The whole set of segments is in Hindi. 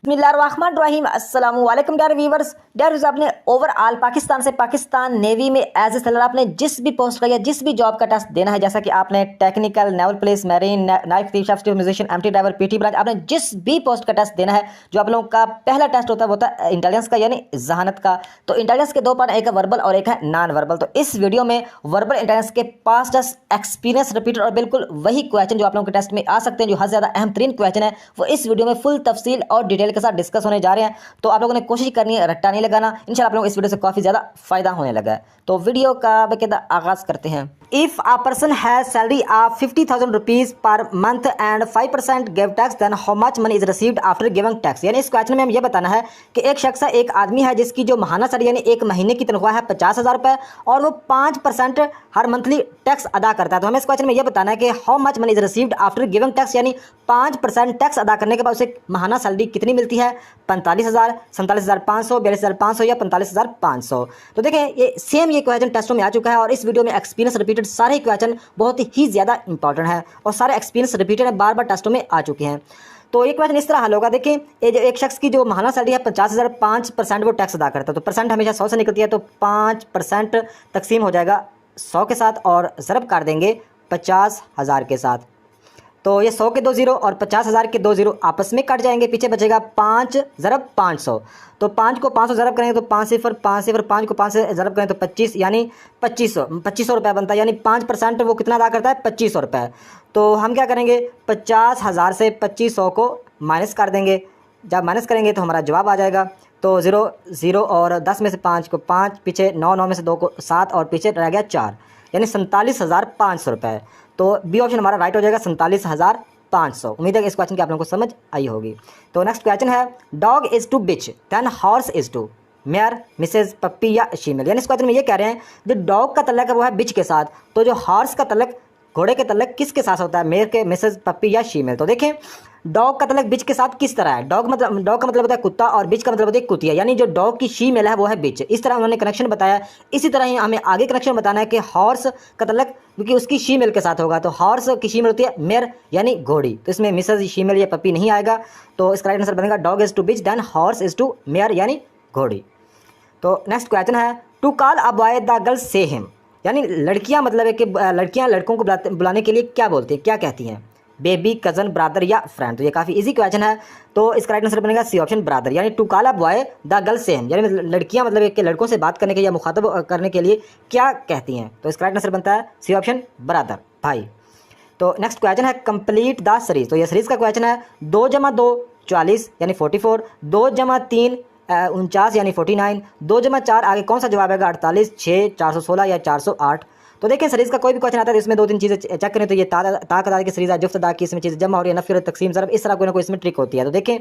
बिस्मिल्लाहिर्रहमानिर्रहीम अस्सलाम वालेकुम डियर व्यूअर्स। आपने ओवरऑल पाकिस्तान से पाकिस्तान नेवी में एज ए सेलर आपने जिस भी पोस्ट का या जिस भी जॉब का टेस्ट देना है, जैसा कि आपने technical, naval police, marine, knife thief, chef Steve, musician, MT driver, PT branch, आपने जिस भी पोस्ट का टेस्ट देना है, जो आप लोगों का पहला टेस्ट होता है वो होता है इंटेलिजेंस का यानी जहानत का। तो इंटेलिजेंस के दो पार्ट, एक है वर्बल और एक है नॉन वर्बल। तो इस वीडियो में वर्बल इंटेलिजेंस के पास टेस्ट एक्सपीरियंस रिपीटेड और बिल्कुल वही क्वेश्चन जो आप लोगों के टेस्ट में आ सकते हैं, जो हद से ज़्यादा अहम तरीन क्वेश्चन है, वो इस वीडियो में फुल तफसील और डिटेल के साथ डिस्कस होने जा रहे हैं। तो आप लोगों ने कोशिश करनी है रट्टा नहीं लगाना। इंशाल्लाह आप लोगों को इस वीडियो से काफ़ी ज़्यादा फायदा होने लगा है। तो वीडियो का बाकायदा आगाज़ करते हैं। If a person has salary of 50,000 rupees per month and 5% give tax, then how much money is received after giving tax. यानी इस क्वेश्चन में हम ये बताना है कि एक शख्स है, एक आदमी है जिसकी जो महाना सैलरी यानी एक महीने की तनख्वाह है 50,000 रुपये और वो 5% हर मंथली टैक्स अदा करता है। तो हमें इस क्वेश्चन में ये बताना है कि how much money is received after giving tax, यानी 5% टैक्स अदा करने के बाद उसे महाना सैलरी कितनी मिलती है। 45,000, 47,500, 42,500 या 45,500। तो देखें ये सेम ये क्वेश्चन टेस्टों में आ चुका है और इस वीडियो में एक्सपीरियंस रिपीटेड सारे क्वेश्चन बहुत ही ज़्यादा इंपॉर्टेंट है और सारे एक्सपीरियंस रिपीटेड है, बार बार टेस्टों में आ चुके हैं। तो ये क्वेश्चन इस तरह हल होगा। देखिए ये जो एक शख्स की जो महाना सैलरी है 50,000, 5% वो टैक्स अदा करता है। तो परसेंट हमेशा 100 से निकलती है, तो 5% तकसीम हो जाएगा 100 के साथ और ज़रब कर देंगे 50,000 के साथ। तो ये 100 के 2 ज़ीरो और 50,000 के 2 ज़ीरो आपस में कट जाएंगे, पीछे बचेगा 5 ज़रब 500। तो 5 को 500 ज़रब करेंगे तो 5 सिफर 5 सिफर, 5 को 5 से ज़रब करें तो 25, यानी 2500 रुपये बनता है। यानी 5% वो कितना अदा करता है, 2500 रुपये। तो हम क्या करेंगे, 50,000 से 2500 को माइनस कर देंगे। जब माइनस करेंगे तो हमारा जवाब आ जाएगा। तो 0 0 और 10 में से 5 को 5, पीछे 9, 9 में से 2 को 7 और पीछे रह गया 4, यानी 47,500 रुपये। तो बी ऑप्शन हमारा राइट हो जाएगा, 47,500। उम्मीद है कि इस क्वेश्चन की आप लोगों को समझ आई होगी। तो नेक्स्ट क्वेश्चन है, dog is to bitch then horse is to mare, missus, puppy या शीमेल। यानी इस क्वेश्चन में ये कह रहे हैं जो डॉग का तल्लक है वो है बिच के साथ, तो जो हॉर्स का तल्लक, घोड़े के तल्लक किसके साथ होता है, मेयर के, मिसेज, पप्पी या शीमेल। तो देखें डॉग का तल्लक बिच के साथ किस तरह है। डॉग का मतलब होता है कुत्ता और बिच का मतलब होता है कुतिया, यानी जो डॉग की शीमेल है वो है बिच। इस तरह उन्होंने कनेक्शन बताया। इसी तरह ही हमें आगे कनेक्शन बताना है कि हॉर्स का तल्लक क्योंकि उसकी शीमेल के साथ होगा, तो हॉर्स की शीमेल होती है मेयर यानी घोड़ी, तो इसमें मिसेज, शीमेल या पप्पी नहीं आएगा। तो इसका राइट आंसर बनेगा dog is to bitch then horse is to mare यानी घोड़ी। तो नेक्स्ट क्वेश्चन है, to call a boy the girl say him, यानी लड़कियां मतलब है कि लड़कियां लड़कों को बुलाने के लिए क्या बोलती हैं, क्या कहती हैं, बेबी, कज़न, ब्रदर या फ्रेंड। तो ये काफ़ी इजी क्वेश्चन है। तो इसका राइट आंसर बनेगा सी ऑप्शन, ब्रदर। यानी to call a boy the girl say him, यानी लड़कियां मतलब कि लड़कों से बात करने के या मुखातब करने के लिए क्या कहती हैं। तो इसका राइट आंसर बनता है सी ऑप्शन, ब्रदर, भाई। तो नेक्स्ट क्वेश्चन है, कंप्लीट द सीरीज। तो ये सीरीज का क्वेश्चन है, 2 + 2 40 यानी 44, 2 + 3 49 यानी 49, 2 + 4 आगे कौन सा जवाब आएगा, 48, 6, 416 या 408। तो देखिए सीरीज़ का कोई भी क्वेश्चन आता है तो इसमें 2-3 चीज़ें चेक करें। तो ये ताकत की सीरीज़ है, जुफ्त अदा की इसमें चीज़ें जमा और ये नफ़ी और तकसीम ज़रब, इस तरह कोई ना कोई इसमें ट्रिक होती है। तो देखें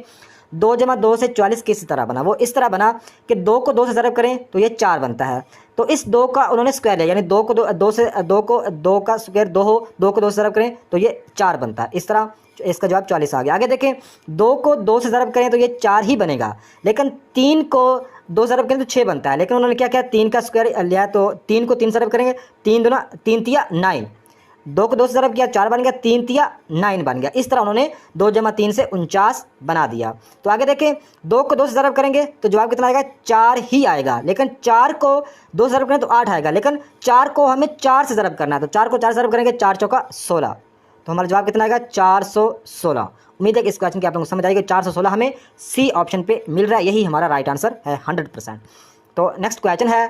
2 + 2 से 44 किस तरह बना, वो इस तरह बना कि 2 को 2 से ज़रब करें तो ये 4 बनता है। तो इस 2 का उन्होंने स्क्वायर लिया, यानी 2 को 2 से 2 का स्क्वायर 2 हो, 2 को 2 से ज़रब करें तो ये 4 बनता है। इस तरह इसका जवाब 44 आ गया। आगे देखें 2 को 2 से ज़रब करें तो ये 4 ही बनेगा, लेकिन 3 को 2 ज़रब करें तो 6 बनता है। लेकिन उन्होंने क्या किया, 3 का स्क्वायर लिया, तो 3 को 3 से ज़रब करेंगे, 3 दूना 3 तिया 9, 2 को 2 से ज़रब किया 4 बन गया, 3 तिया 9 बन गया। इस तरह उन्होंने 2 + 3 से 49 बना दिया। तो आगे देखें 2 को 2 से ज़रब करेंगे तो जवाब कितना आएगा, 4 ही आएगा। लेकिन 4 को 2 से ज़रब करें तो 8 आएगा, लेकिन 4 को हमें 4 से ज़रब करना है, तो 4 को 4 से ज़रब करेंगे 4 चौका 16, तो हमारा जवाब कितना आएगा, 416। उम्मीद है कि इस क्वेश्चन की आप लोगों को समझ आएगी। 416 हमें सी ऑप्शन पे मिल रहा है, यही हमारा राइट आंसर है 100%। तो नेक्स्ट क्वेश्चन है,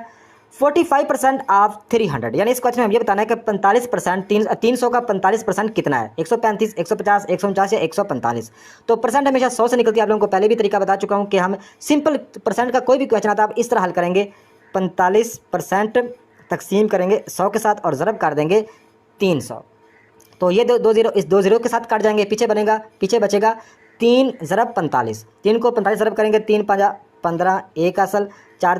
45% ऑफ 300, यानी इस क्वेश्चन में हम ये बताना है कि 45% 300 का 45% कितना है, 135, 150, 149 या 145। तो परसेंट हमेशा 100 से निकलती है। आप लोगों को पहले भी तरीका बता चुका हूँ कि हम सिंपल परसेंट का कोई भी क्वेश्चन आता है आप इस तरह हल करेंगे, 45% तकसीम करेंगे 100 के साथ और ज़रब कर देंगे 300। तो ये 2 ज़ीरो इस 2 ज़ीरो के साथ कट जाएंगे, पीछे बचेगा 3 ज़रब 45, 3 को 45 ज़रब करेंगे, 3 × 5 = 15, 1 असल 4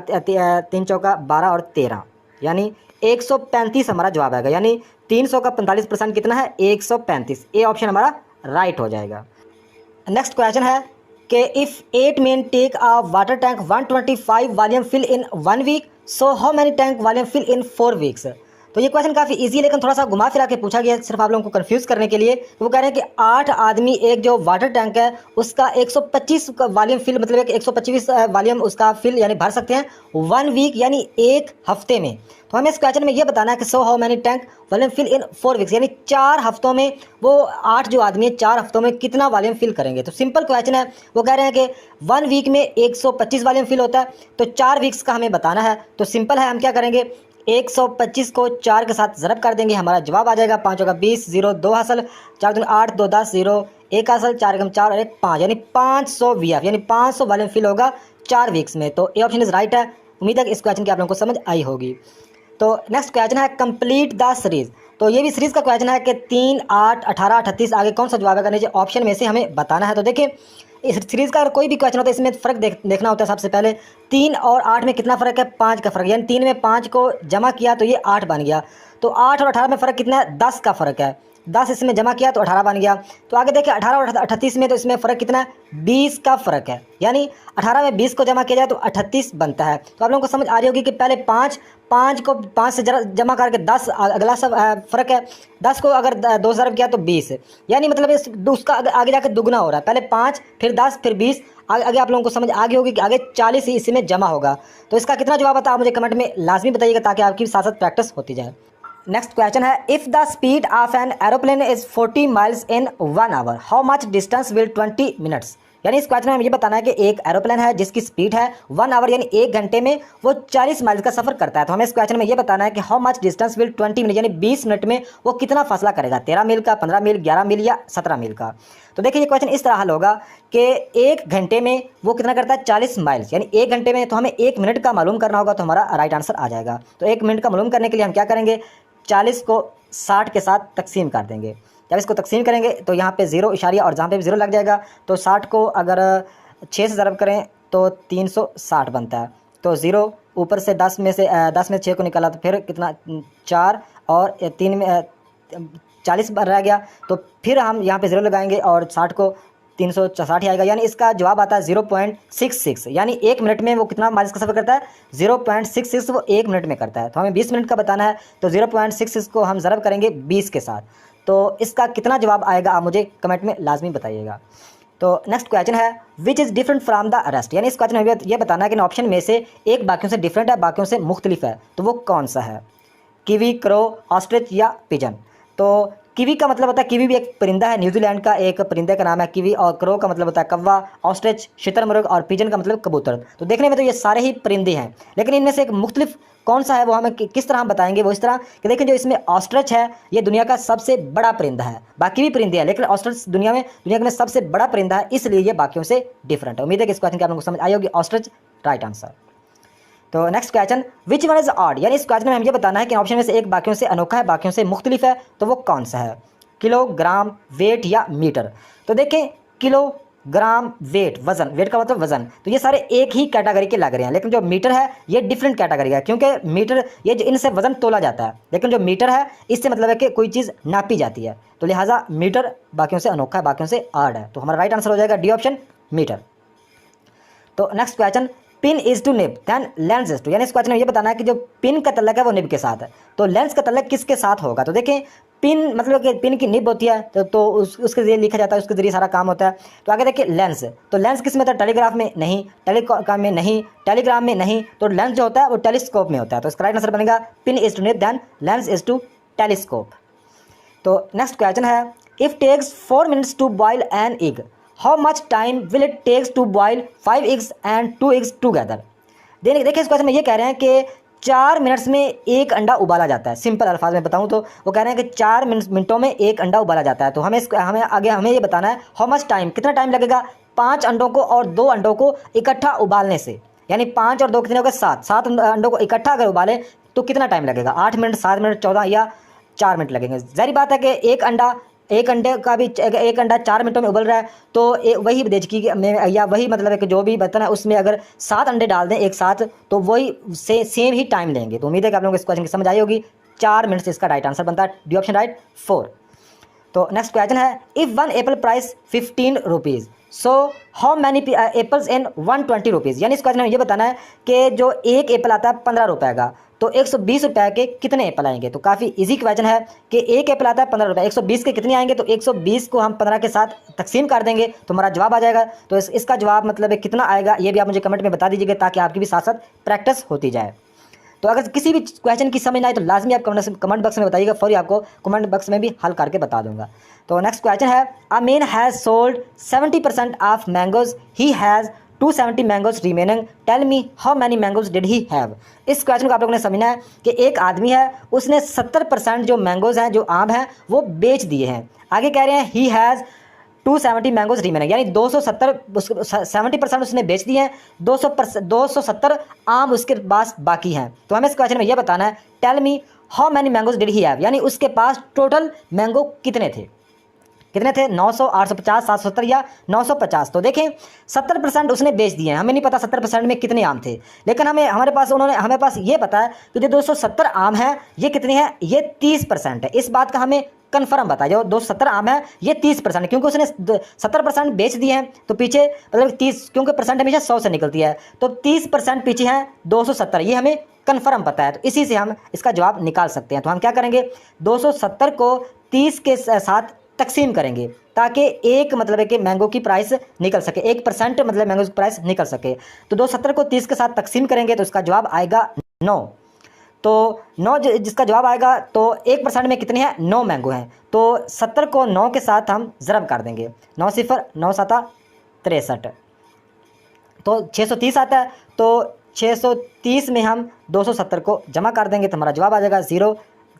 3 चौका 12 और 13, यानी 135 हमारा जवाब आएगा। यानी 300 का 45% कितना है, 135। ए ऑप्शन हमारा राइट हो जाएगा। नेक्स्ट क्वेश्चन है कि if 8 men take a water tank 125 volume fill in 1 week, so how many tank volume fill in 4 weeks. तो ये क्वेश्चन काफ़ी इजी है, लेकिन थोड़ा सा घुमा फिरा के पूछा गया है सिर्फ आप लोगों को कंफ्यूज करने के लिए। तो वो कह रहे हैं कि 8 आदमी एक जो वाटर टैंक है उसका 125 का वॉल्यूम फिल, मतलब एक 125 वॉल्यूम उसका फिल यानी भर सकते हैं 1 वीक यानी एक हफ्ते में। तो हमें इस क्वेश्चन में ये बताना है कि so how many tank volume fill in 4 weeks, यानी 4 हफ्तों में वो 8 जो आदमी है 4 हफ्तों में कितना वॉल्यूम फिल करेंगे। तो सिंपल क्वेश्चन है, वो कह रहे हैं कि 1 वीक में 125 वॉल्यूम फिल होता है, तो 4 वीक्स का हमें बताना है। तो सिंपल है, हम क्या करेंगे 125 को 4 के साथ ज़रब कर देंगे, हमारा जवाब आ जाएगा 5 होगा 20, 0 2 हासिल, 4 दूनी 8, 2 10, 0 1 हासिल, 4 एकम 4 और 1 5, यानी 500 VF यानी 500 वॉल्यूम फिल होगा 4 वीक्स में। तो ए ऑप्शन इज़ राइट है। उम्मीद है कि इस क्वेश्चन की आप लोगों को समझ आई होगी। तो नेक्स्ट क्वेश्चन है कंप्लीट द सीरीज़। तो ये भी सीरीज़ का क्वेश्चन है कि 3, 8, 18, 38 आगे कौन सा जवाब है, नीचे ऑप्शन में से हमें बताना है। तो देखिए इस सीरीज़ का अगर कोई भी क्वेश्चन होता है इसमें फ़र्क देखना होता है। सबसे पहले 3 और 8 में कितना फ़र्क है, 5 का फ़र्क, यानी 3 में 5 को जमा किया तो ये 8 बन गया। तो 8 और 18 में फ़र्क कितना है, 10 का फ़र्क है, 10 इसमें जमा किया तो 18 बन गया। तो आगे देखिए 18 और 38 में, तो इसमें फ़र्क कितना है, 20 का फ़र्क है, यानी 18 में 20 को जमा किया जाए तो 38 बनता है। तो आप लोगों को समझ आ रही होगी कि पहले 5 को 5 से जमा करके 10 अगला सब फ़र्क है, 10 को अगर 2 ज़रब किया तो 20, यानी मतलब इस उसका आगे जाकर दुगना हो रहा है, पहले 5 फिर 10 फिर 20, आगे आप लोगों को समझ आ गई होगी कि आगे 40 ही इसमें जमा होगा। तो इसका कितना जवाब आता है आप मुझे कमेंट में लाजमी बताइएगा, ताकि आपकी साथ साथ प्रैक्टिस होती जाए। नेक्स्ट क्वेश्चन है, if the speed of an aeroplane is 40 miles in 1 hour, how much distance will 20 minutes. यानी इस क्वेश्चन में हमें ये बताना है कि एक एरोप्लेन है जिसकी स्पीड है 1 आवर यानी 1 घंटे में वो 40 माइल्स का सफ़र करता है। तो हमें इस क्वेश्चन में ये बताना है कि how much distance will 20 minute यानी 20 मिनट में वो कितना फासला करेगा, 13 मील का, 15 मील, 11 मील या 17 मील का। तो देखिए ये क्वेश्चन इस तरह हल होगा कि 1 घंटे में वो कितना करता है, 40 माइल्स, यानी 1 घंटे में तो हमें 1 मिनट का मालूम करना होगा, तो हमारा राइट आंसर आ जाएगा। तो 1 मिनट का मालूम करने के लिए हम क्या करेंगे, 40 को 60 के साथ तकसीम कर देंगे। 40 को तकसीम करेंगे तो यहाँ पे 0 इशारिया और जहाँ पे भी 0 लग जाएगा। तो 60 को अगर 6 से ज़रब करें तो 360 बनता है। तो 0 ऊपर से 10 में 6 को निकाला तो फिर कितना, 4 और 3 में 40 रह गया। तो फिर हम यहाँ पे 0 लगाएंगे और 60 को 360 ही आएगा, यानी इसका जवाब आता है 0.66, यानी 1 मिनट में वो कितना माइल्स का सफ़र करता है, 0.66 वो 1 मिनट में करता है। तो हमें 20 मिनट का बताना है, तो 0.66 को हम ज़रब करेंगे 20 के साथ। तो इसका कितना जवाब आएगा आप मुझे कमेंट में लाजमी बताइएगा। तो नेक्स्ट क्वेश्चन है, which is different from the rest, यानी इस क्वेश्चन में ये बताना है कि ऑप्शन में से एक बाकियों से डिफरेंट है, बाकियों से मुख्तलिफ है, तो वो कौन सा है, कीवी, क्रो, ऑस्ट्रिच या पिजन। तो कीवी का मतलब होता है, कीवी भी एक परिंदा है, न्यूजीलैंड का एक परिंदे का नाम है कीवी, और क्रो का मतलब होता है कौवा, ऑस्ट्रिच शुतुरमुर्ग और पिजन का मतलब कबूतर। तो देखने में तो ये सारे ही परिंदे हैं, लेकिन इनमें से एक मुख्तलिफ कौन सा है वो हमें किस तरह हम बताएंगे, वो इस तरह कि देखें जो इसमें ऑस्ट्रिच है ये दुनिया का सबसे बड़ा परिंदा है, बाकी भी परिंदे हैं लेकिन ऑस्ट्रिच दुनिया में सबसे बड़ा परिंदा है, इसलिए ये बाकियों से डिफरेंट है। उम्मीद है कि इस क्वेश्चन की आप लोगों को समझ आई होगी, ऑस्ट्रिच राइट आंसर। तो next question, which one is odd, यानी इस क्वेश्चन में हमें ये बताना है कि ऑप्शन में से एक बाकियों से अनोखा है, बाकियों से मुख्तलिफ है, तो वो कौन सा है, किलोग्राम, वेट या मीटर। तो देखें किलोग्राम, वेट, वजन, वेट का मतलब वजन, तो ये सारे एक ही कैटेगरी के लग रहे हैं, लेकिन जो मीटर है ये डिफरेंट कैटेगरी है, क्योंकि मीटर ये इनसे वजन तोला जाता है, लेकिन जो मीटर है इससे मतलब है कि कोई चीज़ नापी जाती है, तो लिहाजा मीटर बाकियों से अनोखा है, बाकियों से ऑड है। तो हमारा राइट आंसर हो जाएगा डी ऑप्शन, मीटर। तो next question, pin is to nib than lens is to, यानी इस क्वेश्चन में ये बताना है कि जो पिन का तल्लक है वो निब के साथ है, तो लेंस का तल्लक किसके साथ होगा। तो देखें पिन मतलब कि पिन की निब होती है, तो उसके जरिए लिखा जाता है, उसके जरिए सारा काम होता है। तो आगे देखिए लेंस, तो लेंस किस में होता है, टेलीग्राफ में नहीं, टेलीकॉम में नहीं, टेलीग्राम में नहीं, तो लेंस जो होता है वो टेलीस्कोप में होता है। तो इसका राइट आंसर बनेगा pin is to nib than lens is to telescope. तो नेक्स्ट क्वेश्चन है, if takes 4 minutes to boil an egg, how much time will it takes to boil 5 eggs and 2 eggs together. देखिए इस क्वेश्चन में ये कह रहे हैं कि 4 मिनट्स में एक अंडा उबाला जाता है। सिंपल अल्फाज में बताऊं तो वो कह रहे हैं कि 4 मिनटों में एक अंडा उबाला जाता है। तो हमें ये बताना है हाउ मच टाइम, कितना टाइम लगेगा 5 अंडों को और 2 अंडों को इकट्ठा उबालने से, यानी 5 और 2 कितने हो गए 7 अंडों को इकट्ठा अगर उबालें तो कितना टाइम लगेगा, 8 मिनट, 7 मिनट, 14 या 4 मिनट लगेंगे। ज़ाहिर बात है कि एक अंडे का भी एक अंडा 4 मिनटों में उबल रहा है, तो वही देचकी में या वही मतलब है कि जो भी बर्तन है उसमें अगर 7 अंडे डाल दें एक साथ तो वही सेम ही टाइम लेंगे। तो उम्मीद है कि आप लोगों को इस क्वेश्चन की समझ आई होगी। 4 मिनट से इसका राइट आंसर बनता है डी ऑप्शन राइट 4। तो नेक्स्ट क्वेश्चन है, if one Apple price 15 rupees, so how many apples in 120 rupees. यानी इस क्वेश्चन में ये बताना है कि जो एक एप्पल आता है 15 रुपये का, तो 120 रुपये के कितने एप्पल आएंगे। तो काफ़ी इजी क्वेश्चन है कि एक एप्पल आता है 15 रुपये, 120 के कितने आएंगे, तो 120 को हम 15 के साथ तकसीम कर देंगे तो हमारा जवाब आ जाएगा। तो इसका जवाब मतलब कितना आएगा ये भी आप मुझे कमेंट में बता दीजिएगा, ताकि आपकी भी साथ साथ प्रैक्टिस होती जाए। तो अगर किसी भी क्वेश्चन की समझ ना आए तो लाजमी आप कमेंट बॉक्स में बताइएगा, फौरी आपको कमेंट बॉक्स में भी हल करके बता दूंगा। तो नेक्स्ट क्वेश्चन है, a man has sold 70% of mangoes, he has 270 mangoes remaining, tell me how many mangoes did he have. इस क्वेश्चन को आप लोगों ने समझना है कि एक आदमी है, उसने 70% जो मैंगोज हैं, जो आम हैं, वो बेच दिए हैं। आगे कह रहे हैं ही हैज़ 270 मैंगोज रिमेनिंग, यानी 270 70% उसने बेच दिए हैं, 270 आम उसके पास बाकी हैं। तो हमें इस क्वेश्चन में यह बताना है, tell me how many mangoes did he have, यानी उसके पास टोटल मैंगो कितने थे। 900, 850, 770 या 950। तो देखें 70% उसने बेच दिए हैं, हमें नहीं पता 70% में कितने आम थे, लेकिन हमारे पास ये पता है कि जो 270 आम हैं ये कितने हैं, ये 30% है। इस बात का हमें कन्फर्म पता है, जो 270 आम है ये 30%, क्योंकि उसने 70% बेच दिए हैं। तो पीछे मतलब 30, क्योंकि परसेंट हमेशा 100 से निकलती है, तो 30% पीछे हैं 270, ये हमें कन्फर्म पता है। तो इसी से हम इसका जवाब निकाल सकते हैं। तो हम क्या करेंगे, 270 को 30 के साथ तकसीम करेंगे, ताकि एक मतलब है कि मैंगो की प्राइस निकल सके, 1% मतलब मैंगो की प्राइस निकल सके। तो 270 को 30 के साथ तकसीम करेंगे तो इसका जवाब आएगा 9। तो 9 जिसका जवाब आएगा, तो 1% में कितने हैं, 9 मैंगो हैं। तो 70 को 9 के साथ हम ज़रब कर देंगे, 9 सिफर 9 7 63, तो 630 आता है। तो 630 में हम 270 को जमा कर देंगे तो हमारा जवाब आ जाएगा 0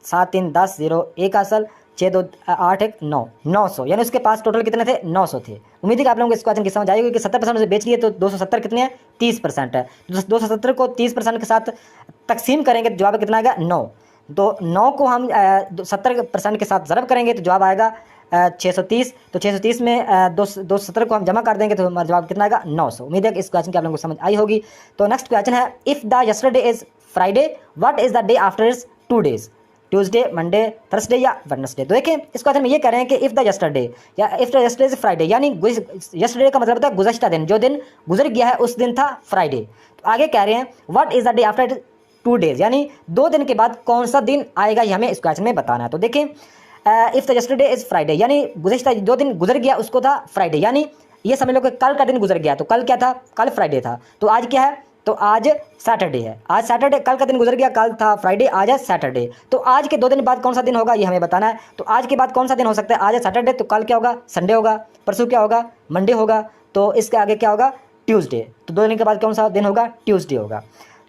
7 3 10 0 1 असल 6 2 8 1 9 900, यानी उसके पास टोटल कितने थे, 900 थे। उम्मीद है कि आप लोगों को इस क्वेश्चन की समझ आएगी कि 70% उसे बेच लिए, तो 270 कितने हैं, 30% है। 270 को 30% के साथ तकसीम करेंगे तो जवाब कितना आएगा, 9। तो 9 को हम 70% के साथ ज़रब करेंगे तो जवाब आएगा 630। तो 630 में 270 को हम जमा कर देंगे तो हमारा जवाब कितना आएगा, 900। उम्मीद है कि इस क्वेश्चन की आप लोगों को समझ आई होगी। तो नेक्स्ट क्वेश्चन है, if the yesterday is Friday, what is the day after is 2 days, Tuesday, Monday, Thursday या वेडनेसडे। तो देखें इस क्वेश्चन में ये कह रहे हैं कि इफ़ द यस्टरडे या if the yesterday is Friday, यानी यस्टरडे का मतलब होता है गुज़श्ता दिन, जो दिन गुजर गया है उस दिन था फ्राइडे। तो आगे कह रहे हैं what is the day after 2 days, यानी 2 दिन के बाद कौन सा दिन आएगा, ये हमें इस क्वेश्चन में बताना है। तो देखें if the yesterday is Friday, यानी गुज़श्ता जो दिन गुजर गया उसको था फ्राइडे, यानी ये समझ लो कि कल का दिन गुजर गया, तो कल क्या था, कल फ्राइडे था। तो आज क्या है, तो आज सैटरडे है, आज सैटरडे, कल का दिन गुजर गया, कल था फ्राइडे, आज है सैटरडे। तो आज के 2 दिन बाद कौन सा दिन होगा ये हमें बताना है। तो आज के बाद कौन सा दिन हो सकता है, आज है सैटरडे, तो कल क्या होगा, संडे होगा, परसों क्या होगा, मंडे होगा, तो इसके आगे क्या होगा, ट्यूसडे। तो 2 दिन के बाद कौन सा दिन होगा, ट्यूसडे होगा।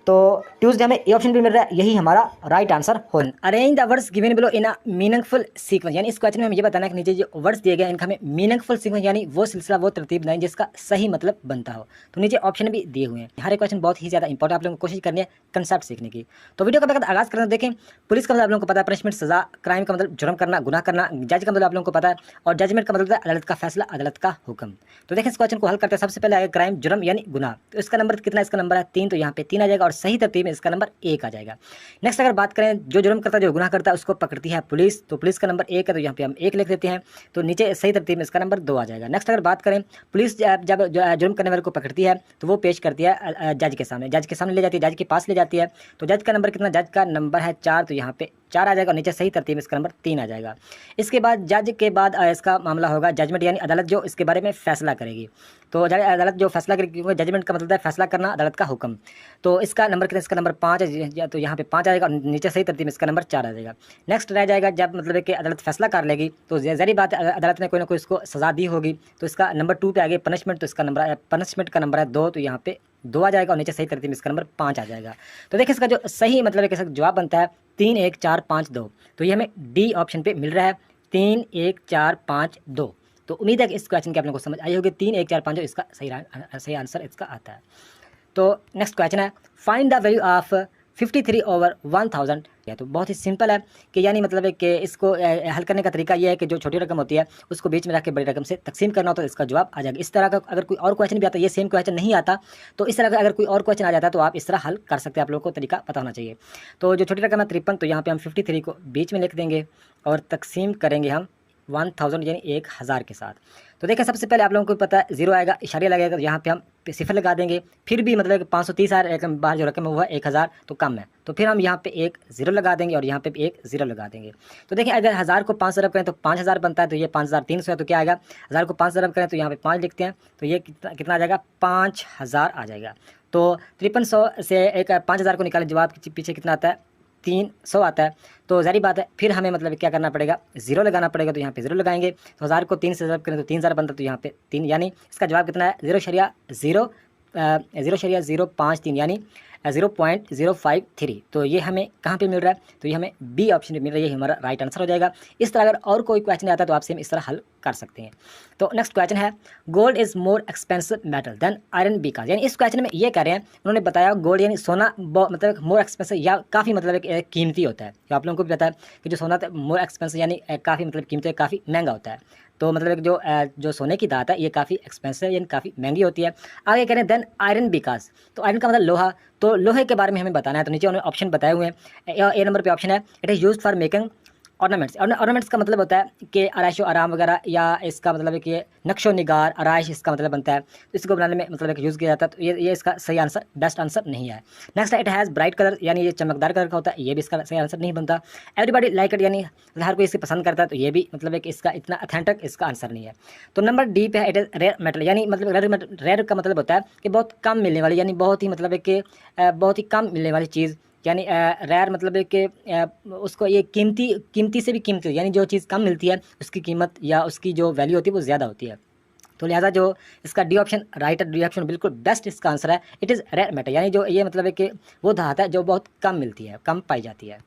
तो ट्यूसडे हमें ए ऑप्शन भी मिल रहा है, यही हमारा राइट आंसर हो। Arrange the words given below in a meaningful sequence, यानी इस क्वेश्चन में हमें ये बताना है कि नीचे जो वर्ड्स दिए गए हैं इनका हमें मीनिंगफुल सीक्वेंस, यानी वो सिलसिला, वो तरतीब बनाएं जिसका सही मतलब बनता हो। तो नीचे ऑप्शन भी दिए हुए हैं। हर एक क्वेश्चन बहुत ही ज़्यादा इंपॉर्टेंट, आप लोगों को कोशिश करनी है कंसेप्ट सीखने की। तो वीडियो का आगाज करना, देखें पुलिस का मतलब आप लोगों को पता है पनिशमेंट, सजा, क्राइम का मतलब जुर्म करना, गुनाह करना, जज का मतलब आप लोगों को पता है, और जजमेंट का मतलब है अदालत का फैसला, अदालत का हुक्म। तो देखें इस क्वेश्चन को हल करते हैं, सबसे पहले आएगा क्राइम, जुर्म यानी गुनाह। तो इसका नंबर कितना, इसका नंबर है 3, तो यहाँ पे 3 आ जाएगा और सही तरतीब में इसका नंबर 1 आ जाएगा। नेक्स्ट अगर बात करें जो जुर्म करता है, जो गुनाह करता है, उसको पकड़ती है पुलिस, तो पुलिस का नंबर 1 है, तो यहाँ पे हम 1 लिख देते हैं। तो नीचे सही तरतीब में इसका नंबर 2 आ जाएगा। नेक्स्ट अगर बात करें पुलिस जब जुर्म करने वाले को पकड़ती है तो वो पेश करती है जज के सामने ले जाती है, जज के पास ले जाती है। तो जज का नंबर कितना, जज का नंबर है 4, तो यहाँ पे 4 आ जाएगा और नीचे सही तरतीब में इसका नंबर 3 आ जाएगा। इसके बाद जज के बाद इसका मामला होगा जजमेंट, यानी अदालत जो इसके बारे में फैसला करेगी। तो अदालत जो फैसला करेगी, क्योंकि जजमेंट का मतलब है फैसला करना, अदालत का हुक्म। तो इसका नंबर कितना, इसका नंबर 5 है, तो यहाँ पे 5 आ जाएगा और नीचे सही तरतीब में इसका नंबर 4 आ जाएगा। नेक्स्ट रह जाएगा जब मतलब है कि अदालत फैसला कर लेगी, तो जहरी बात है अदालत ने कोई ना कोई इसको सज़ा दी होगी, तो इसका नंबर 2 पे आ गया पनिशमेंट, तो इसका नंबर पनिशमेंट का नंबर है 2, तो यहाँ पे 2 आ जाएगा और नीचे सही तरतीब में इसका नंबर 5 आ जाएगा। तो देखिए इसका जो सही मतलब है कि जवाब बनता है 3 1 4 5 2, तो ये हमें डी ऑप्शन पे मिल रहा है, 3 1 4 5 2। तो उम्मीद है कि इस क्वेश्चन की आप लोगों को समझ आई होगी, 3 1 4 5 2 इसका सही आंसर इसका आता है। तो नेक्स्ट क्वेश्चन है, फाइंड द वैल्यू ऑफ 53/1000। तो बहुत ही सिंपल है कि यानी मतलब है कि इसको हल करने का तरीका ये है कि जो छोटी रकम होती है उसको बीच में रख के बड़ी रकम से तकसीम करना हो तो इसका जवाब आ जाएगा। इस तरह का अगर कोई और क्वेश्चन भी आता है, ये सेम क्वेश्चन नहीं आता, तो इस तरह का अगर कोई और क्वेश्चन आ जाता है तो आप इस तरह हल कर सकते हैं, आप लोगों को तरीका पता होना चाहिए। तो जो छोटी रकम है 53, तो यहाँ पे हम 53 को बीच में लिख देंगे और तकसीम करेंगे हम 1000 यानी 1000 के साथ। तो देखिए सबसे पहले आप लोगों को पता है जीरो आएगा, इशारा लगेगा, तो यहाँ पे हम सिफर लगा देंगे। फिर भी मतलब 530 आ रहा है, बाहर जो रकम है वो है 1000 तो कम है, तो फिर हम यहाँ पे एक जीरो लगा देंगे और यहाँ पे भी एक जीरो लगा देंगे। तो देखिए अगर 1000 को 5 अरब करें तो 5000 बनता है, तो ये 5300 है, तो क्या आएगा 1000 को 5 अरब करें तो यहाँ पे 5 लिखते हैं, तो ये कितना आ जाएगा 5000 आ जाएगा। तो 5300 से एक 5000 को निकालें, जवाब के पीछे कितना आता है 300 आता है। तो ज़ाहिर बात है फिर हमें मतलब क्या करना पड़ेगा, जीरो लगाना पड़ेगा, तो यहाँ पे जीरो लगाएंगे। तो 1000 को 3 से ज़रब करें तो 3000 बनता है, तो यहाँ पे 3 यानी इसका जवाब कितना है 0.053 यानी 0.053। तो ये हमें कहाँ पे मिल रहा है, तो ये हमें बी ऑप्शन में मिल रहा है, ये हमारा राइट आंसर हो जाएगा। इस तरह अगर और कोई क्वेश्चन आता है तो आपसे हम इस तरह हल कर सकते हैं। तो नेक्स्ट क्वेश्चन है gold is more expensive metal than iron because, यानी इस क्वेश्चन में ये कह रहे हैं, उन्होंने बताया गोल्ड यानी सोना मतलब मोर एक्सपेंसिव या काफ़ी मतलब एक कीमती होता है। तो आप लोगों को भी पता है कि जो सोना मोर एक्सपेंसिव यानी काफ़ी मतलब कीमती है, काफ़ी महंगा होता है। तो मतलब जो सोने की धात है ये काफ़ी एक्सपेंसिव यानी काफ़ी महंगी होती है। आगे कह रहे हैं देन आयरन बिकॉज, तो आयरन का मतलब लोहा, तो लोहे के बारे में हमें बताना है। तो नीचे उन्होंने ऑप्शन बताए हुए हैं, ए नंबर पे ऑप्शन है it is used for making ornaments. Ornaments का मतलब होता है कि आराइशो आराम वगैरह, या इसका मतलब है कि नक्शो निगार आराइश इसका मतलब बनता है, तो इसको बनाने में मतलब यूज़ किया जाता है। तो ये इसका सही आंसर बेस्ट आंसर नहीं है। नेक्स्ट है इट हैज़ ब्राइट कलर, यानी ये चमकदार कलर का होता है, ये भी इसका सही आंसर नहीं बनता। एवरीबॉडी लाइक इट, यानी हर कोई इसे पसंद करता है, तो ये भी मतलब कि इसका इतना अथेंटिक इसका आंसर नहीं है। तो नंबर डी पे है इट इज़ रेयर मेटल, यानी मतलब रेयर का मतलब होता है कि बहुत कम मिलने वाली, यानी बहुत ही मतलब है कि बहुत ही कम मिलने वाली चीज़, यानी रेयर मतलब है कि उसको ये कीमती से भी कीमती, यानी जो चीज़ कम मिलती है उसकी कीमत या उसकी जो वैल्यू होती है वो ज़्यादा होती है। तो लिहाजा जो इसका डी ऑप्शन राइट है, डी ऑप्शन बिल्कुल बेस्ट इसका आंसर है, इट इज़ रेयर मेटल, यानी जो ये मतलब है कि वो धात है जो बहुत कम मिलती है, कम पाई जाती है।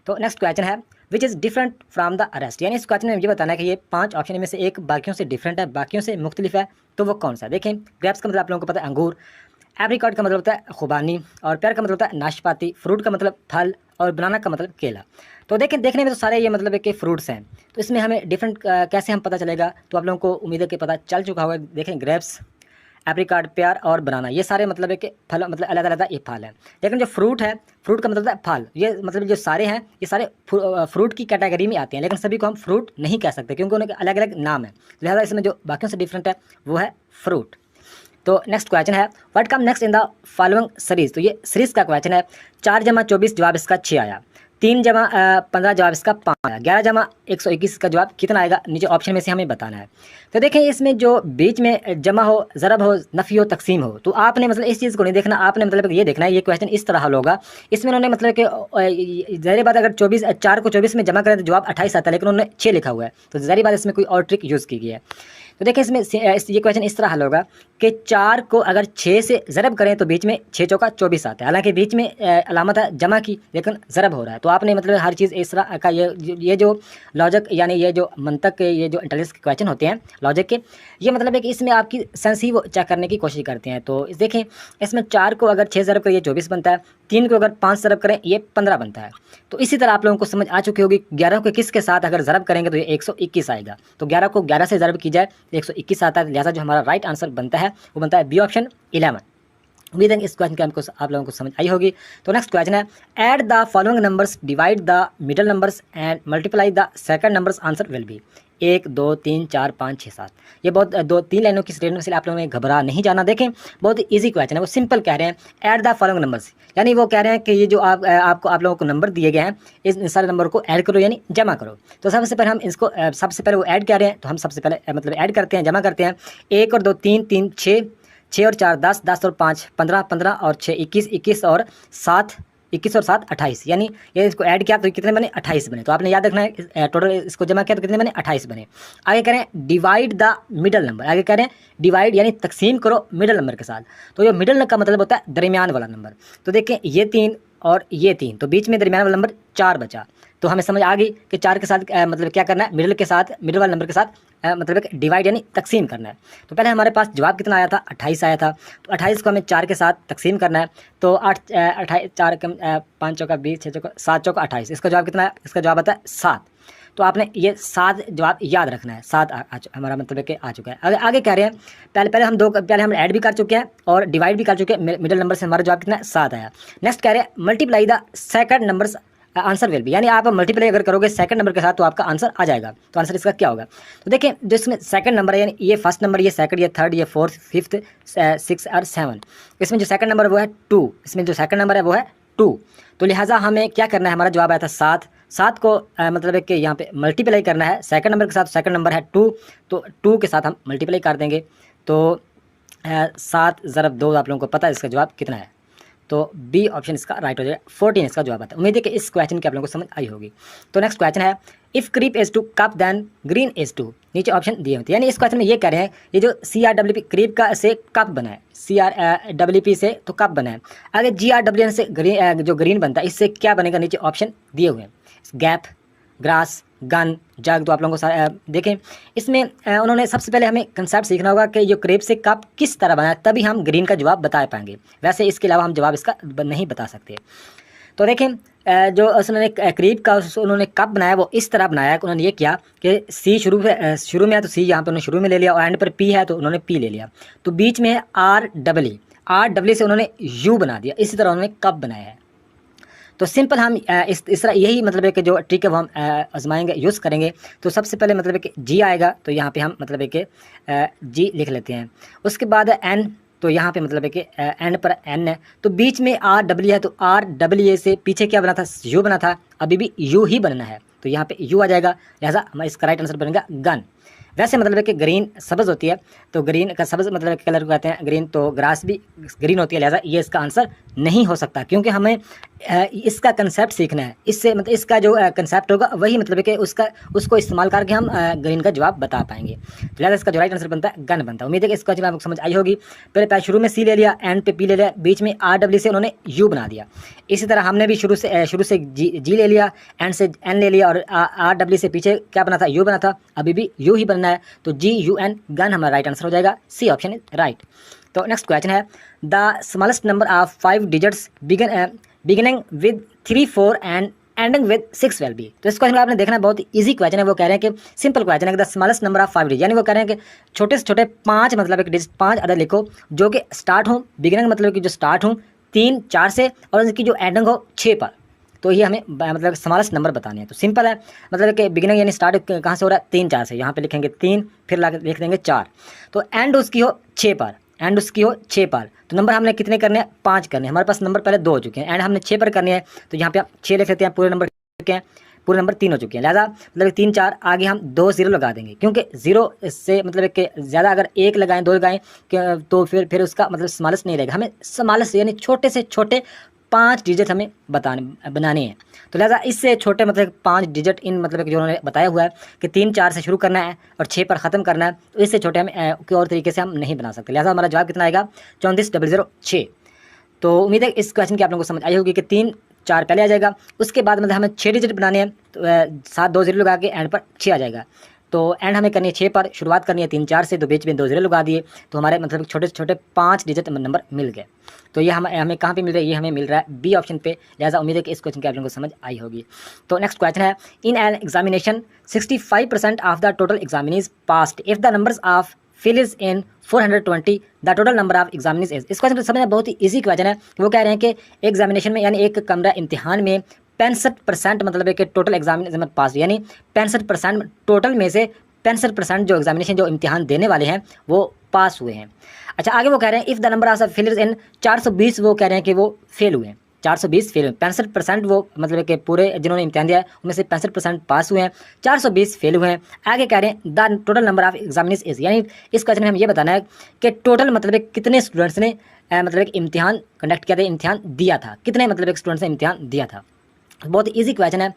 तो नेक्स्ट क्वेश्चन है which is different from the rest, यानी इस क्वेश्चन में मुझे बताना है कि ये 5 ऑप्शन में से एक बाकियों से डिफरेंट है, बाकियों से मुख्तलिफ है, तो वो कौन सा है। देखें ग्रेप्स का मतलब आप लोगों को पता है अंगूर, एप्रिकॉट का मतलब होता है खुबानी, और पेयर का मतलब होता है नाशपाती, फ्रूट का मतलब फल, और बनाना का मतलब केला। तो देखें देखने में तो सारे ये मतलब है कि फ्रूट्स हैं, तो इसमें हमें डिफरेंट कैसे हम पता चलेगा, तो आप लोगों को उम्मीद है कि पता चल चुका होगा। देखें ग्रेप्स, एप्रिकॉट, पेयर और बनाना, ये सारे मतलब है कि फल मतलब अलग अलग ये फल है। लेकिन जो फ्रूट है, फ्रूट का मतलब है फल, ये मतलब जो सारे हैं ये सारे फ्रूट की कैटेगरी में आते हैं, लेकिन सभी को हम फ्रूट नहीं कह सकते क्योंकि उनके अलग अलग नाम है। लिहाजा इसमें जो बाकियों से डिफरेंट है वो है फ्रूट। तो नेक्स्ट क्वेश्चन है what come next in the following series, तो ये सीरीज का क्वेश्चन है। 4 जमा 24 जवाब इसका 6 आया, 3 जमा 15 जवाब इसका 5 आया, 11 जमा 121 का जवाब कितना आएगा, नीचे ऑप्शन में से हमें बताना है। तो देखें इसमें जो बीच में जमा हो, ज़रब हो, नफ़ी हो, तकसीम हो, तो आपने मतलब इस चीज़ को नहीं देखना, आपने मतलब ये देखना है ये क्वेश्चन इस तरह हल होगा। इसमें उन्होंने मतलब कि ज़ाहिर बात अगर 4 को 24 में जमा करें तो जवाब 28 आता है, लेकिन उन्होंने 6 लिखा हुआ है, तो ज़ाहिर बात इसमें कोई और ट्रिक यूज़ की गई है। तो देखिए इसमें ये क्वेश्चन इस तरह हल होगा कि 4 को अगर 6 से ज़रब करें तो बीच में 6 चौका 24 आता है, हालांकि बीच में अलामत है जमा की, लेकिन ज़रब हो रहा है। तो आपने मतलब हर चीज़ इस तरह का ये जो लॉजिक यानी ये जो मंतक के ये जो इंटेलिजेंस के क्वेश्चन होते हैं लॉजिक के, ये मतलब है कि इसमें आपकी सेंस ही वो चेक करने की कोशिश करते हैं। तो देखें इसमें 4 को अगर 6 ज़रब करें ये 24 बनता है, 3 को अगर 5 ज़रब करें ये 15 बनता है। तो इसी तरह आप लोगों को समझ आ चुकी होगी 11 को किस के साथ अगर ज़रब करेंगे तो ये 121 आएगा, तो 11 को 11 से ज़रब की जाए तो 121 आता है। लिहाजा जो हमारा राइट आंसर बनता है वो बनता है बी ऑप्शन 11। उम्मीद है इस क्वेश्चन की आप लोगों को समझ आई होगी। तो नेक्स्ट क्वेश्चन है add the following numbers, divide the middle numbers and multiply the second numbers, answer will be 1 2 3 4 5 6 7। ये बहुत 2-3 लाइनों की स्टेटमेंट से आप लोगों ने घबरा नहीं जाना। देखें बहुत ईजी क्वेश्चन है, वो सिंपल कह रहे हैं ऐड द फॉलोइंग नंबर्स, यानी वो कह रहे हैं कि ये जो आप लोगों को नंबर दिए गए हैं इस सारे नंबर को ऐड करो यानी जमा करो। तो सबसे पहले हम इसको सबसे पहले वो ऐड कह रहे हैं, तो हम सबसे पहले मतलब ऐड करते हैं, जमा करते हैं। 1 और 2 3 3 6 और 4 10 10 और 5 15 15 और 6 21 21 और 7 21 और 7 28, यानी ये इसको ऐड किया तो कितने बने 28 बने। तो आपने याद रखना है टोटल इसको जमा किया तो कितने बने 28 बने। आगे कह रहे हैं डिवाइड द मिडल नंबर, आगे कह रहे हैं डिवाइड यानी तकसीम करो मिडल नंबर के साथ। तो ये मिडल का मतलब होता है दरमियान वाला नंबर। तो देखें ये 3 और ये 3, तो बीच में दरमियान वाला नंबर 4 बचा। तो हमें समझ आ गई कि 4 के साथ मतलब क्या करना है, मिडल वाले नंबर के साथ मतलब डिवाइड यानी तकसीम करना है। तो पहले हमारे पास जवाब कितना आया था 28 आया था, तो 28 को हमें 4 के साथ तकसीम करना है। तो 28 4 5 चौका 20 6 चौका 7 चौका 28, इसका जवाब कितना है, इसका जवाब आता है 7। तो आपने ये 7 जवाब याद रखना है, 7 हमारा मतलब है कि आ चुका है। आगे कह रहे हैं पहले हम ऐड भी कर चुके हैं और डिवाइड भी कर चुके हैं, मिडिल नंबर से हमारा जवाब कितना है 7 आया। नेक्स्ट कह रहे हैं multiply the second numbers answer will be, यानी आप मल्टीप्लाई अगर करोगे सेकंड नंबर के साथ तो आपका आंसर आ जाएगा। तो आंसर इसका क्या होगा? तो देखिए जो इसमें सेकंड नंबर है, यानी ये फर्स्ट नंबर, ये सेकंड, ये थर्ड, ये फोर्थ, फिफ्थ, सिक्स और सेवन, इसमें जो सेकंड नंबर है वो है 2, इसमें जो सेकंड नंबर है वो है 2। तो लिहाजा हमें क्या करना है, हमारा जवाब आया था 7, 7 को मतलब है कि यहाँ पे मल्टीप्लाई करना है सेकंड नंबर के साथ, सेकंड नंबर है 2, तो 2 के साथ हम मल्टीप्लाई कर देंगे। तो 7 ज़रब 2 आप लोगों को पता है इसका जवाब कितना है, तो बी ऑप्शन इसका राइट हो जाएगा, 14 इसका जवाब आता है। उम्मीद है कि इस क्वेश्चन की आप लोगों को समझ आई होगी। तो नेक्स्ट क्वेश्चन है, if creep is to cup then green is to, नीचे ऑप्शन दिए होते हैं, यानी इस क्वेश्चन में ये कह रहे हैं ये जो CRWP क्रीप का से कप बना है, CRWP से तो कप बना है, आगे GRWN से ग्रीन, जो ग्रीन बनता है इससे क्या बनेगा, नीचे ऑप्शन दिए हुए हैं, गैप, ग्रास, गन, जग। तो आप लोगों को देखें इसमें उन्होंने सबसे पहले हमें कंसेप्ट सीखना होगा कि जो क्रेप से कप किस तरह बना है, तभी हम ग्रीन का जवाब बता पाएंगे, वैसे इसके अलावा हम जवाब इसका नहीं बता सकते। तो देखें जो उन्होंने क्रीप का उन्होंने कप बनाया वो इस तरह बनाया कि उन्होंने ये किया कि सी शुरू में है तो सी यहाँ पे उन्होंने शुरू में ले लिया, और एंड पर पी है तो उन्होंने पी ले लिया, तो बीच में है RW से उन्होंने यू बना दिया, इसी तरह उन्होंने कप बनाया है। तो सिंपल हम इस तरह यही मतलब है कि जो ट्रिक है वो हम आजमाएंगे, यूज़ करेंगे। तो सबसे पहले मतलब है कि जी आएगा, तो यहाँ पे हम मतलब है कि जी लिख लेते हैं। उसके बाद एन, तो यहाँ पे मतलब है कि एन पर एन है, तो बीच में RW है, तो RW से पीछे क्या बना था, यू बना था, अभी भी यू ही बनना है, तो यहाँ पे यू आ जाएगा, लिहाजा हमारा इसका राइट आंसर बनेगा गन। वैसे मतलब है कि ग्रीन सब्ज़ होती है, तो ग्रीन का सब्ज़ मतलब कलर को कहते हैं ग्रीन, तो ग्रास भी ग्रीन होती है, लिहाजा ये इसका आंसर नहीं हो सकता, क्योंकि हमें इसका कंसेप्ट सीखना है, इससे मतलब इसका जो कंसेप्ट होगा वही मतलब है कि उसको इस्तेमाल करके हम ग्रीन का जवाब बता पाएंगे। तो लिहाजा इसका जो राइट आंसर बनता है गन बनता है। उम्मीद है कि इसका जवाब आपको समझ आई होगी। पहले शुरू में सी ले लिया, एंड पे पी ले लिया, बीच में RW से उन्होंने यू बना दिया। इसी तरह हमने भी शुरू से जी ले लिया, एंड से एन ले लिया, और RW से पीछे क्या बना था, यू बना था, अभी भी यू ही बनना है, तो GUN गन हमारा राइट आंसर हो जाएगा, सी ऑप्शन इज राइट। तो नेक्स्ट क्वेश्चन है, the smallest number of 5 digits beginning with 3 4 and ending with 6 will be. तो इस क्वेश्चन को आपने देखना है, बहुत इजी क्वेश्चन है। वो कह रहे हैं कि सिंपल क्वेश्चन है कि the smallest number of 5 digit, यानी वो कह रहे हैं कि छोटे से छोटे 5 मतलब एक डिजिट 5 अदर लिखो जो कि स्टार्ट हो, बिगिनिंग मतलब कि जो स्टार्ट हो 3 4 से, और उनकी जो एंडिंग हो 6 पर। तो ये हमें मतलब स्मॉलेस्ट नंबर बताने हैं। तो सिंपल है, मतलब कि बिगिनिंग यानी स्टार्ट कहाँ से हो रहा है, 3 4 से, यहाँ पे लिखेंगे 3, फिर लिख देंगे 4, तो एंड उसकी हो 6 पर, एंड उसकी हो 6 पर। तो नंबर हमने कितने करने हैं, 5 करने हैं। हमारे पास नंबर पहले 2 हो चुके हैं, एंड हमने 6 पर करने हैं, तो यहाँ पे आप 6 लिख लेते हैं, पूरे नंबर के हैं, पूरे नंबर 3 हो चुके हैं, लिहाजा मतलब 3 4 आगे हम 2 0 लगा देंगे, क्योंकि 0 से मतलब कि ज़्यादा अगर 1 लगाएं 2 लगाएं तो फिर उसका मतलब स्मॉलेस्ट नहीं रहेगा। हमें स्मॉलेस्ट यानी छोटे से छोटे 5 डिजिट हमें बनाने हैं। तो लिहाजा इससे छोटे मतलब 5 डिजिट इन मतलब जो उन्होंने बताया हुआ है कि 3 4 से शुरू करना है और 6 पर ख़त्म करना है, तो इससे छोटे हम कोई और तरीके से हम नहीं बना सकते। लिहाजा हमारा जवाब कितना आएगा, 34,006। तो उम्मीद है इस क्वेश्चन की आप लोगों को समझ आई होगी कि 3 4 पहले आ जाएगा, उसके बाद मतलब हमें 6 डिजिट बनाने हैं, तो 7 2 0 लगा के एंड पर 6 आ जाएगा। तो एंड हमें करनी है 6 पर, शुरुआत करनी है 3 4 से, तो बीच में 2 0 लगा दिए, तो हमारे मतलब छोटे छोटे 5 डिजिट नंबर मिल गए। तो ये हमें कहाँ पे मिल रहा है, ये हमें मिल रहा है बी ऑप्शन पे। लिहाजा उम्मीद है कि इस क्वेश्चन की आप लोगों को समझ आई होगी। तो नेक्स्ट क्वेश्चन है, in an examination 65% of the total examinees passed if the numbers of fails in 420 the total number of examinees is. इस क्वेश्चन को समझना बहुत ही ईजी क्वेश्चन है। वो कह रहे हैं कि एग्जामिनेशन में यानी एक कमरा इम्तिहान में 65% मतलब है कि टोटल एग्जामिनेशन पास, यानी 65% टोटल में से 65% जो एग्जामिनेशन जो इम्तिहान देने वाले हैं वो पास हुए हैं। अच्छा आगे वो कह रहे हैं if the number of failures in 420, वो कह रहे हैं कि वो फेल हुए हैं, 420 फेल हुए, 65% वो मतलब कि पूरे जिन्होंने इम्तिहान दिया है उनमें से 65% पास हुए हैं, 420 फेल हुए हैं। आगे कह रहे हैं the total number of examinees is, यानी इस क्वेश्चन में हम ये बताना है कि टोटल मतलब कितने स्टूडेंट्स ने मतलब एक इम्तिहान कंडक्ट किया था, इम्तिहान दिया था, कितने मतलब एक स्टूडेंट्स ने इम्तिहान दिया था। बहुत ईजी क्वेश्चन है।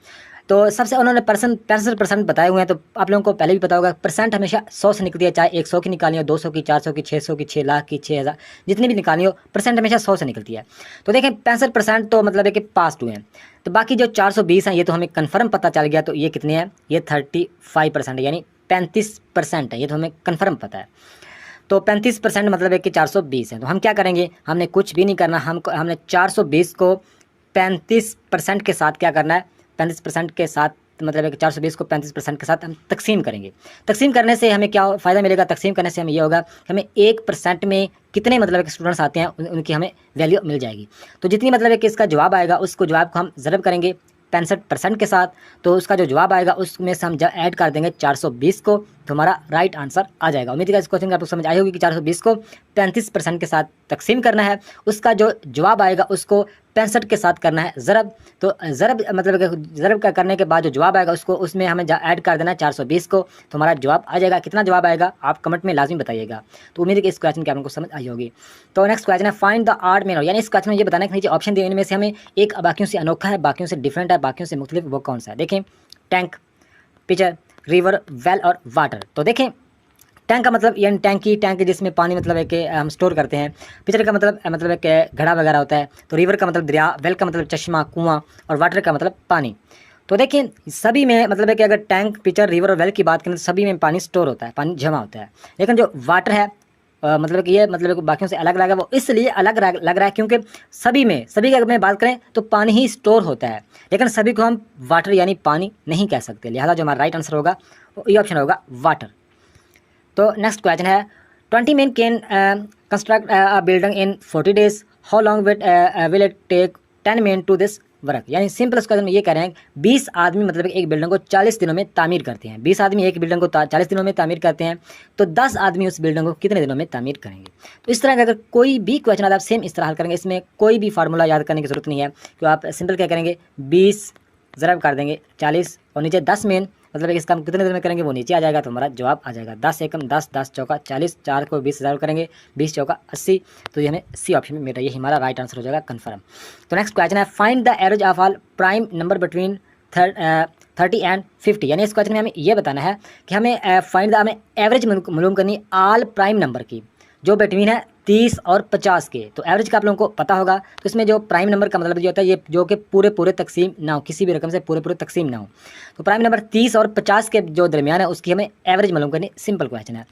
तो सबसे उन्होंने 65% बताए हुए हैं, तो आप लोगों को पहले भी पता होगा परसेंट हमेशा 100 से निकलती है, चाहे 100 की निकाली हो, 200 की, 400 की, 600 की, 6 लाख की, 6,000, जितनी भी निकाली हो परसेंट हमेशा 100 से निकलती है। तो देखें 65% तो मतलब है कि पास हुए हैं, तो बाकी जो 420 हैं ये तो हमें कन्फर्म पता चल गया, तो ये कितने हैं, ये 35% यानी 35% है, ये तो हमें कन्फर्म पता है। तो 35% मतलब है कि 420 है। तो हम क्या करेंगे, हमने कुछ भी नहीं करना, हमने 420 को 35% के साथ क्या करना है, 35% के साथ मतलब है कि 420 को 35% के साथ हम तकसीम करेंगे। तकसीम करने से हमें क्या फ़ायदा मिलेगा, तकसीम करने से हमें ये होगा कि हमें 1% में कितने मतलब कि स्टूडेंट्स आते हैं उनकी हमें वैल्यू मिल जाएगी। तो जितनी मतलब है कि इसका जवाब आएगा उसको जवाब को हम ज़रब करेंगे 65% के साथ, तो उसका जो जवाब आएगा उसमें से हम जब ऐड कर देंगे 420 को, तो हमारा राइट आंसर आ जाएगा। उम्मीद है इस क्वेश्चन की आपको समझ आई होगी कि 420 को 35% के साथ तकसीम करना है, उसका जो जवाब आएगा उसको 65 के साथ करना है ज़रब। तो ज़रब मतलब ज़रब का करने के बाद जो जवाब आएगा उसको उसमें हमें ऐड कर देना है 420 को, तो हमारा जवाब आ जाएगा। कितना जवाब आएगा आप कमेंट में लाजमी बताइएगा। तो उम्मीद है कि इस क्वेश्चन की आपको समझ आई होगी। तो नेक्स्ट क्वेश्चन है फाइंड द ऑड मैन, यानी इस क्वेश्चन में ये बताना है कि नीचे ऑप्शन दिए इनमें से हमें एक बाकियों से अनोखा है, बाकियों से डिफरेंट है, बाकियों से मुख्तलिफ वो कौन सा है। देखें टैंक, पिक्चर, रिवर, वेल और वाटर। तो देखें टैंक का मतलब यानी टैंक जिसमें पानी मतलब है कि हम स्टोर करते हैं। पिक्चर का मतलब है कि घड़ा वगैरह होता है। तो रिवर का मतलब दरिया, वेल का मतलब चश्मा कुआं और वाटर का मतलब पानी। तो देखिए सभी में मतलब है कि अगर टैंक, पिक्चर, रिवर और वेल की बात करें तो सभी में पानी स्टोर होता है, पानी जमा होता है। लेकिन जो वाटर है मतलब कि ये मतलब बाकियों से अलग लगा वो इसलिए अलग लग रहा है क्योंकि सभी की अगर मैं बात करें तो पानी ही स्टोर होता है, लेकिन सभी को हम वाटर यानी पानी नहीं कह सकते। लिहाजा जो हमारा राइट आंसर होगा ये ऑप्शन होगा वाटर। तो नेक्स्ट क्वेश्चन है 20 men can construct a building in 40 days, how long will it take 10 men to this work. यानी सिंपल क्वेश्चन में ये कह रहे हैं 20 आदमी मतलब एक बिल्डिंग को 40 दिनों में तामीर करते हैं। 20 आदमी एक बिल्डिंग को 40 दिनों में तामीर करते हैं, तो 10 आदमी उस बिल्डिंग को कितने दिनों में तामीर करेंगे। तो इस तरह का अगर कोई भी क्वेश्चन आता है आप सेम इस तरह हल करेंगे, इसमें कोई भी फार्मूला याद करने की जरूरत नहीं है। तो आप सिंपल क्या करेंगे 20 ज़रब कर देंगे 40 और नीचे 10 मेन मतलब इसका हम कितने दिन में करेंगे वो नीचे आ जाएगा, तो हमारा जवाब आ जाएगा 10 एकम 10, 10 चौका 40, 4 को 20 ज़रब करेंगे 20 चौका 80। तो ये हमें सी ऑप्शन में मिल रहा है, ये हमारा राइट आंसर हो जाएगा कन्फर्म। तो नेक्स्ट क्वेश्चन है find the average of all prime number between 30 and 50। यानी इस क्वेश्चन में हमें ये बताना है कि हमें फाइंड द हमें एवरेज मालूम करनी ऑल प्राइम नंबर की जो बिटवीन है 30 और 50 के। तो एवरेज का आप लोगों को पता होगा, तो इसमें जो प्राइम नंबर का मतलब जो होता है ये जो कि पूरे तकसीम ना हो, किसी भी रकम से पूरे तकसीम ना हो। तो प्राइम नंबर 30 और 50 के जो दरमियान है उसकी हमें एवरेज मालूम करनी, सिंपल क्वेश्चन है।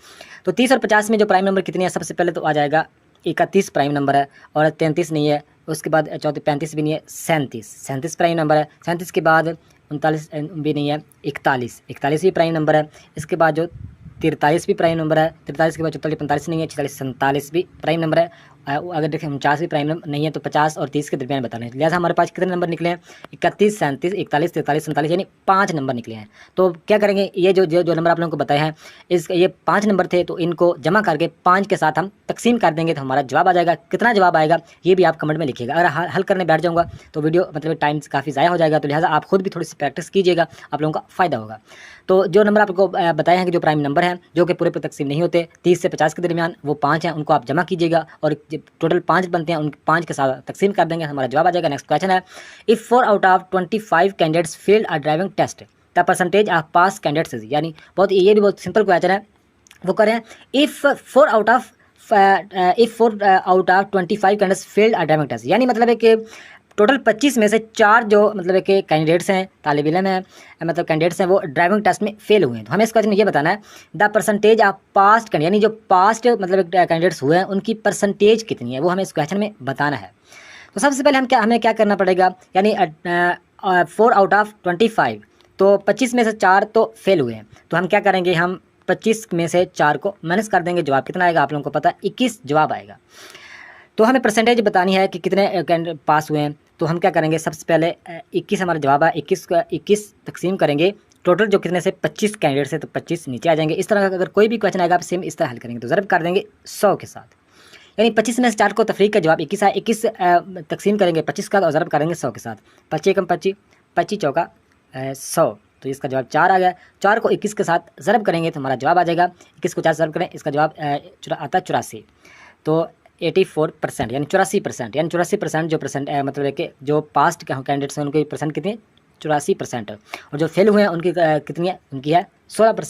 तो 30 और 50 में जो प्राइम नंबर कितनी है, सबसे पहले तो आ जाएगा 31 प्राइम नंबर है और 33 नहीं है, उसके बाद 35 भी नहीं है, 37 प्राइम नंबर है। 37 के बाद 39 भी नहीं है, 41 भी प्राइम नंबर है। इसके बाद जो 43 भी प्राइम नंबर है, 43 के बाद 44 45 नहीं है, 46 47 भी प्राइम नंबर है। अगर देखें 49 भी प्राइम नंबर नहीं है, तो 50 और 30 के दरमियान बताना है। लिहाजा हमारे पास कितने नंबर निकले हैं 31 37 41 43 47 यानी 5 नंबर निकले हैं। तो क्या करेंगे ये जो नंबर आप लोगों को बताए हैं ये 5 नंबर थे, तो इनको जमा करके 5 के साथ हम तकसीम कर देंगे तो हमारा जवाब आ जाएगा। कितना जवाब आएगा ये भी आप कमेंट में लिखिएगा। अगर हल करने बैठ जाऊँगा तो वीडियो मतलब टाइम काफ़ी ज़ाया हो जाएगा, तो लिहाजा आप खुद भी थोड़ी सी प्रैक्टिस कीजिएगा, आप लोगों का फ़ायदा होगा। तो जो नंबर आपको बताए हैं कि जो प्राइम नंबर हैं जो कि पूरे तकसीम नहीं होते 30 से 50 के दरमियान, वो 5 हैं, उनको आप जमा कीजिएगा और टोटल 5 बनते हैं, उन 5 के साथ तकसीम कर देंगे, हमारा जवाब आ जाएगा। नेक्स्ट क्वेश्चन है if 4 out of 25 candidates failed a driving test the percentage of pass candidates is. यानी ये भी बहुत सिंपल क्वेश्चन है, वो करें if 4 out of 25 candidates failed a driving test. यानी मतलब है कि टोटल 25 में से 4 जो मतलब कि कैंडिडेट्स हैं, तालिब इल्म हैं, मतलब कैंडिडेट्स हैं, वो ड्राइविंग टेस्ट में फेल हुए हैं। तो हमें इस क्वेश्चन में ये बताना है the percentage of past candidate, यानी जो पास्ट मतलब कैंडिडेट्स हुए हैं उनकी परसेंटेज कितनी है, वो हमें इस क्वेश्चन में बताना है। तो सबसे पहले हमें क्या करना पड़ेगा, यानी 4 आउट ऑफ 25, तो 25 में से 4 तो फेल हुए हैं, तो हम क्या करेंगे, हम 25 में से 4 को माइनस कर देंगे। जवाब कितना आएगा आप लोगों को पता है, 21 जवाब आएगा। तो हमें परसेंटेज बतानी है कि कितने कैंडिडेट पास हुए हैं। तो हम क्या करेंगे, सबसे पहले 21 हमारा जवाब है, 21 तकसीम करेंगे टोटल जो कितने से 25 कैंडिडेट से, तो 25 नीचे आ जाएंगे। इस तरह का अगर कोई भी क्वेश्चन आएगा आप सेम इस तरह हल करेंगे। तो ज़रब कर देंगे 100 के साथ, यानी 25 में से 4 को तफरीक का जवाब 21 है, 21 तकसीम करेंगे 25 का और ज़रब करेंगे 100 के साथ। 25 कम 25, 25 चौका 100, तो इसका जवाब 4 आ गया। 4 को 21 के साथ ज़रब करेंगे तो हमारा जवाब आ जाएगा। 21 को 4 ज़रब करें, इसका जवाब आता है 84। तो 84% यानी 84%, यानी 84% जो मतलब है कि जो पास्ट कैंडिडेट्स हैं उनकी परसेंट कितनी है 84%, और जो फेल हुए हैं उनकी कितनी है, उनकी है 16%।